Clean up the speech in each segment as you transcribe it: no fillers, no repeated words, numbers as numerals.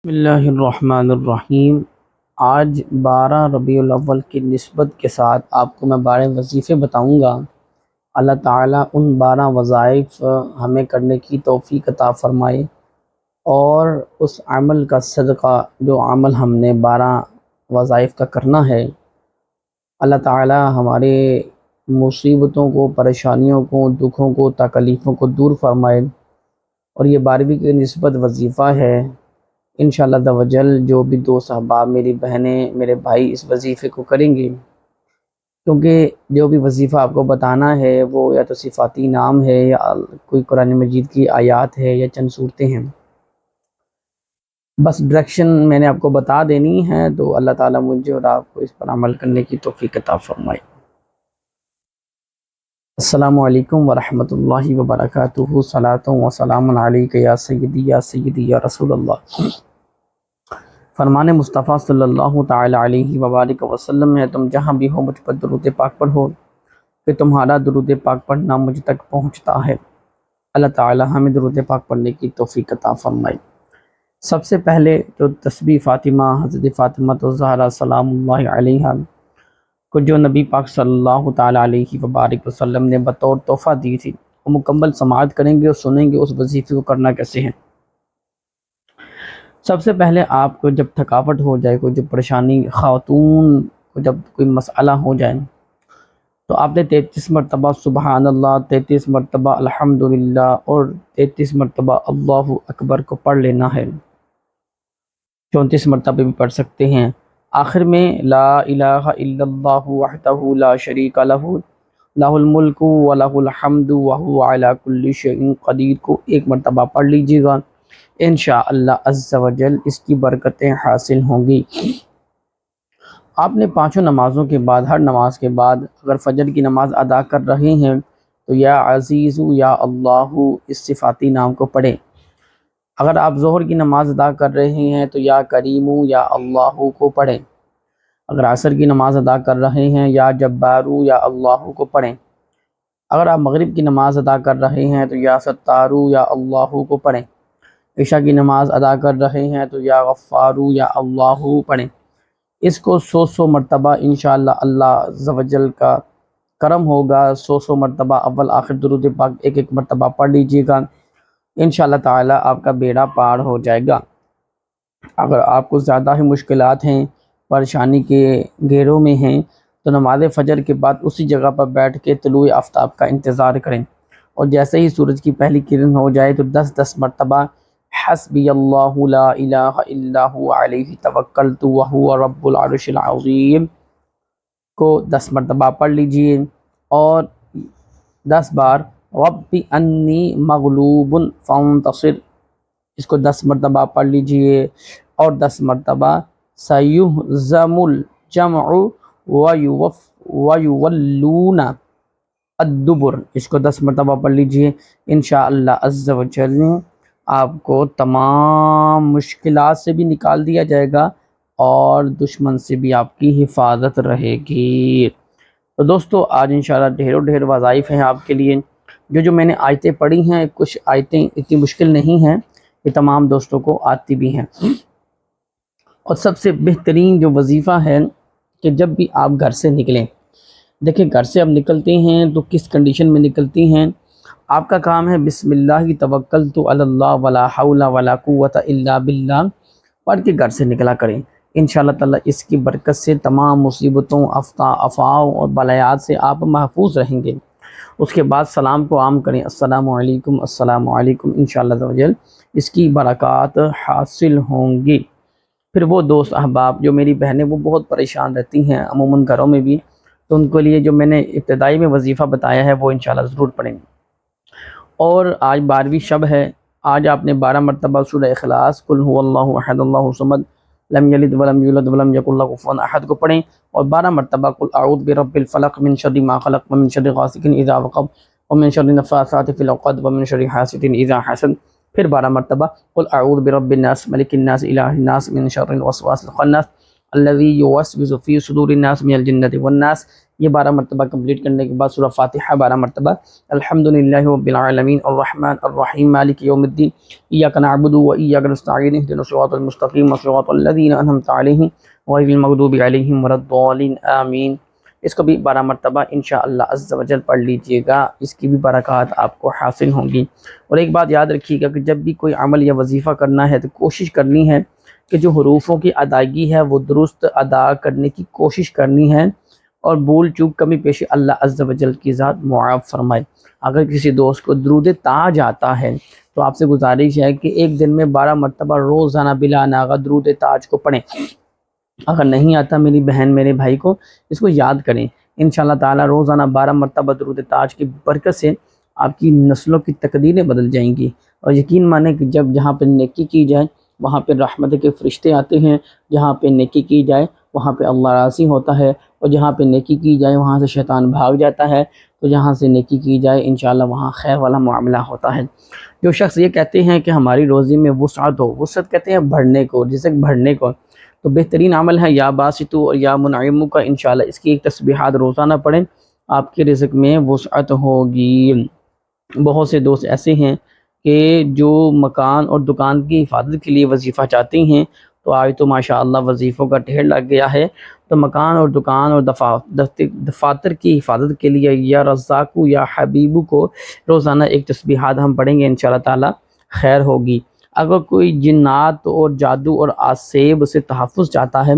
بسم اللہ الرحمن الرحیم۔ آج 12 ربیع الاول کی نسبت کے ساتھ آپ کو میں 12 وظیفے بتاؤں گا۔ اللہ تعالیٰ ان 12 وظائف ہمیں کرنے کی توفیق عطا فرمائے، اور اس عمل کا صدقہ جو عمل ہم نے 12 وظائف کا کرنا ہے، اللہ تعالیٰ ہمارے مصیبتوں کو، پریشانیوں کو، دکھوں کو، تکلیفوں کو دور فرمائے۔ اور یہ 12ویں کی نسبت وظیفہ ہے۔ انشاءاللہ عز و جل جو بھی دوست احباب، میری بہنیں، میرے بھائی اس وظیفے کو کریں گے، کیونکہ جو بھی وظیفہ آپ کو بتانا ہے وہ یا تو صفاتی نام ہے، یا کوئی قرآن مجید کی آیات ہے، یا چند صورتیں ہیں۔ بس ڈائریکشن میں نے آپ کو بتا دینی ہے، تو اللہ تعالیٰ مجھے اور آپ کو اس پر عمل کرنے کی توفیق عطا فرمائے۔ السلام علیکم ورحمۃ اللہ وبرکاتہ۔ صلاۃ و سلام علیک یا سیدی یا سیدی یا رسول اللہ۔ فرمان مصطفیٰ صلی اللہ تعالی علیہ وبارک وسلم ہے، تم جہاں بھی ہو مجھ پر درود پاک پڑھو، کہ تمہارا درود پاک پڑھنا مجھ تک پہنچتا ہے۔ اللہ تعالی ہمیں درود پاک پڑھنے کی توفیق عطا فرمائے۔ سب سے پہلے جو تسبیح فاطمہ، حضرت فاطمہ الزہرا سلام اللہ علیہا کو جو نبی پاک صلی اللہ تعالی علیہ وبارک وسلم نے بطور تحفہ دی تھی، وہ مکمل سماعت کریں گے اور سنیں گے اس وظیفے کو کرنا کیسے ہے۔ سب سے پہلے آپ کو جب تھکاوٹ ہو جائے، کوئی جو پریشانی، خاتون کو جب کوئی مسئلہ ہو جائے، تو آپ نے 33 مرتبہ سبحان اللہ، 33 مرتبہ الحمدللہ اور 33 مرتبہ اللہ اکبر کو پڑھ لینا ہے۔ 34 مرتبہ بھی پڑھ سکتے ہیں۔ آخر میں لا الہ الا اللہ وحدہ لا شریک لہ لہ الملک و لہ الحمد وہو علی کل شیء قدیر کو 1 مرتبہ پڑھ لیجیے گا۔ انشاءاللہ عز و جل اس کی برکتیں حاصل ہوں گی۔ آپ نے 5 نمازوں کے بعد، ہر نماز کے بعد اگر فجر کی نماز ادا کر رہے ہیں تو یا عزیز یا اللہ اس صفاتی نام کو پڑھیں۔ اگر آپ ظہر کی نماز ادا کر رہے ہیں تو یا کریم یا اللہ کو پڑھیں۔ اگر عصر کی نماز ادا کر رہے ہیں یا جبارو یا اللہ کو پڑھیں۔ اگر آپ مغرب کی نماز ادا کر رہے ہیں تو یا ستارو یا اللہ کو پڑھیں۔ عشاء کی نماز ادا کر رہے ہیں تو یا غفارو یا اللہ پڑھیں۔ اس کو 100 مرتبہ انشاءاللہ اللہ عز و جل کا کرم ہوگا، 100 مرتبہ اول آخر درود پاک 1 مرتبہ پڑھ لیجیے گا، انشاءاللہ تعالی آپ کا بیڑا پار ہو جائے گا۔ اگر آپ کو زیادہ ہی مشکلات ہیں، پریشانی کے گھیروں میں ہیں، تو نماز فجر کے بعد اسی جگہ پر بیٹھ کے طلوع آفتاب کا انتظار کریں، اور جیسے ہی سورج کی پہلی کرن ہو جائے تو 10 مرتبہ حسبی اللہ لا الہ الا هو علیہ توکلت وہو رب العرش العظیم کو 10 مرتبہ پڑھ لیجئے، اور 10 بار رب انی مغلوب فانتصر اس کو 10 مرتبہ پڑھ لیجئے، اور 10 مرتبہ سیہزم الجمع ویولون الدبر اس کو 10 مرتبہ پڑھ لیجئے۔ انشاءاللہ عز و جل آپ کو تمام مشکلات سے بھی نکال دیا جائے گا، اور دشمن سے بھی آپ کی حفاظت رہے گی۔ تو دوستو آج انشاءاللہ ڈھیر وظائف ہیں آپ کے لیے۔ جو میں نے آیتیں پڑھی ہیں، کچھ آیتیں اتنی مشکل نہیں ہیں، یہ تمام دوستوں کو آتی بھی ہیں۔ اور سب سے بہترین جو وظیفہ ہے کہ جب بھی آپ گھر سے نکلیں، دیکھیں گھر سے اب نکلتے ہیں تو کس کنڈیشن میں نکلتی ہیں۔ آپ کا کام ہے بسم اللہ توکلت علی اللہ ولا حول ولا قوت الا باللہ پڑھ کے گھر سے نکلا کریں۔ انشاءاللہ تعالی اس کی برکت سے تمام مصیبتوں، افواہوں اور بلایات سے آپ محفوظ رہیں گے۔ اس کے بعد سلام کو عام کریں، السلام علیکم، السلام علیکم، انشاءاللہ عز و جل اس کی برکات حاصل ہوں گی۔ پھر وہ دوست احباب جو میری بہنیں وہ بہت پریشان رہتی ہیں عموماً گھروں میں بھی، تو ان کے لیے جو میں نے ابتدائی میں وظیفہ بتایا ہے وہ انشاءاللہ ضرور پڑھیں۔ اور آج 12ویں شب ہے، آج آپ نے 12 مرتبہ سورہ اخلاص، قل هو اللہ احد اللہ الصمد لم یلد ولم یولد ولم یکن لہ کفوا احد کو پڑھیں، اور 12 مرتبہ قل اعوذ برب الفلق من شر ما خلق ومن شر غاسق اذا وقب ومن شر النفاثات فی العقد ومن شر حاسد اذا حسد، پھر 12 مرتبہ قل اعوذ برب الناس ملک الناس الہ الناس من شر الوسواس الخناس الذی یوسوس فی صدور الناس من الجنۃ والناس، یہ 12 مرتبہ کمپلیٹ کرنے کے بعد سورہ فاتحہ 12 مرتبہ، الحمدللہ رب العالمین الرحمن الرحیم مالک یوم الدین ایاک نعبد و ایاک نستعین اہدنا الصراط المستقیم صراط الذین انعمت علیہم غیر المغضوب علیہم ولا الضالین آمین۔ اس کو بھی 12 مرتبہ انشاءاللہ عز و جل پڑھ لیجئے گا، اس کی بھی برکات آپ کو حاصل ہوں گی۔ اور ایک بات یاد رکھیے گا کہ جب بھی کوئی عمل یا وظیفہ کرنا ہے تو کوشش کرنی ہے کہ جو حروفوں کی ادائیگی ہے وہ درست ادا کرنے کی کوشش کرنی ہے، اور بھول چوک کمی پیشی اللہ عز و جل کی ذات معاف فرمائے۔ اگر کسی دوست کو درود تاج آتا ہے تو آپ سے گزارش ہے کہ ایک دن میں 12 مرتبہ روزانہ بلا ناغہ درود تاج کو پڑھیں۔ اگر نہیں آتا میری بہن میرے بھائی کو اس کو یاد کریں، انشاءاللہ تعالی روزانہ 12 مرتبہ درود تاج کی برکت سے آپ کی نسلوں کی تقدیریں بدل جائیں گی۔ اور یقین مانیں کہ جب جہاں پہ نیکی کی جائے وہاں پہ رحمت کے فرشتے آتے ہیں، جہاں پہ نیکی کی جائے وہاں پہ اللہ راضی ہوتا ہے، اور جہاں پہ نیکی کی جائے وہاں سے شیطان بھاگ جاتا ہے، تو جہاں سے نیکی کی جائے انشاءاللہ وہاں خیر والا معاملہ ہوتا ہے۔ جو شخص یہ کہتے ہیں کہ ہماری روزی میں وسعت ہو، وسعت کہتے ہیں بڑھنے کو، رزق بڑھنے کو، تو بہترین عمل ہے یا باسطو اور یا منعم کا، انشاءاللہ اس کی ایک تسبیحات روزانہ پڑھیں، آپ کے رزق میں وسعت ہوگی۔ بہت سے دوست ایسے ہیں کہ جو مکان اور دکان کی حفاظت کے لیے وظیفہ چاہتے ہیں، تو آج تو ماشاءاللہ وظیفوں کا ڈھیر لگ گیا ہے، تو مکان اور دکان اور دفاتر کی حفاظت کے لیے یا رزاقو یا حبیبو کو روزانہ ایک تسبیحات ہم پڑھیں گے، انشاءاللہ تعالی خیر ہوگی۔ اگر کوئی جنات اور جادو اور آسیب سے تحفظ چاہتا ہے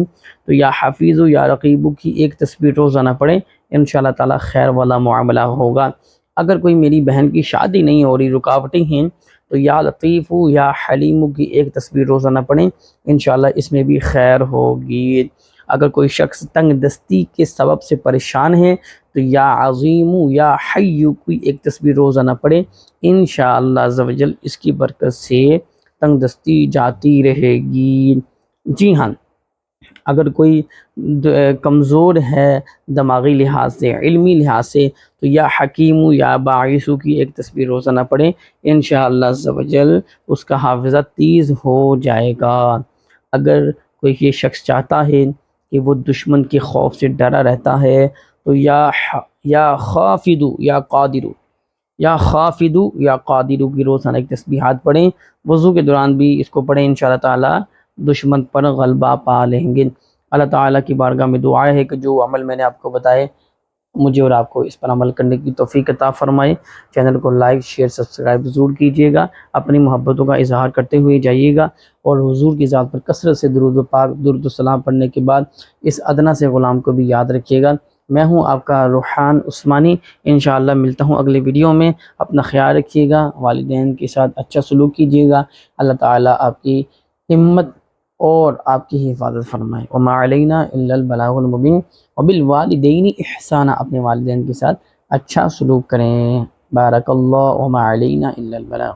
تو یا حفیظو یا رقیبو کی ایک تسبیح روزانہ پڑھیں، انشاءاللہ تعالی خیر والا معاملہ ہوگا۔ اگر کوئی میری بہن کی شادی نہیں ہو رہی، رکاوٹیں ہیں، تو یا لطیفو یا حلیمو کی ایک تسبیح روزانہ پڑھیں، انشاءاللہ اس میں بھی خیر ہوگی۔ اگر کوئی شخص تنگ دستی کے سبب سے پریشان ہے تو یا عظیمو یا حیو کی ایک تسبیح روزانہ پڑھیں، انشاءاللہ عز و جل اس کی برکت سے تنگ دستی جاتی رہے گی۔ جی ہاں، اگر کوئی کمزور ہے دماغی لحاظ سے، علمی لحاظ سے، تو یا حکیمو یا باعثو کی ایک تسبیح روزانہ پڑھیں، انشاءاللہ عز و جل اس کا حافظہ تیز ہو جائے گا۔ اگر کوئی یہ شخص چاہتا ہے کہ وہ دشمن کے خوف سے ڈرا رہتا ہے تو یا خافدو یا قادرو، یا خافدو یا قادرو کی روزانہ ایک تسبیحات پڑھیں، وضو کے دوران بھی اس کو پڑھیں، انشاءاللہ تعالی دشمن پر غلبہ پا لیں گے۔ اللہ تعالیٰ کی بارگاہ میں دعا ہے کہ جو عمل میں نے آپ کو بتائے مجھے اور آپ کو اس پر عمل کرنے کی توفیق عطا فرمائے۔ چینل کو لائک شیئر سبسکرائب ضرور کیجیے گا، اپنی محبتوں کا اظہار کرتے ہوئے جائیے گا، اور حضور کی ذات پر کثرت سے درود و پاک درود و سلام پڑھنے کے بعد اس ادنا سے غلام کو بھی یاد رکھیے گا۔ میں ہوں آپ کا روحان عثمانی، انشاءاللہ ملتا ہوں اگلے ویڈیو میں۔ اپنا خیال رکھیے گا، والدین کے ساتھ اچھا سلوک کیجیے گا، اللہ تعالیٰ آپ کی ہمت اور آپ کی حفاظت فرمائے۔ وما علینا الا البلاغ المبین، وبالوالدین احسانا، اپنے والدین کے ساتھ اچھا سلوک کریں۔ بارک اللہ، وما علینا الا البلاغ۔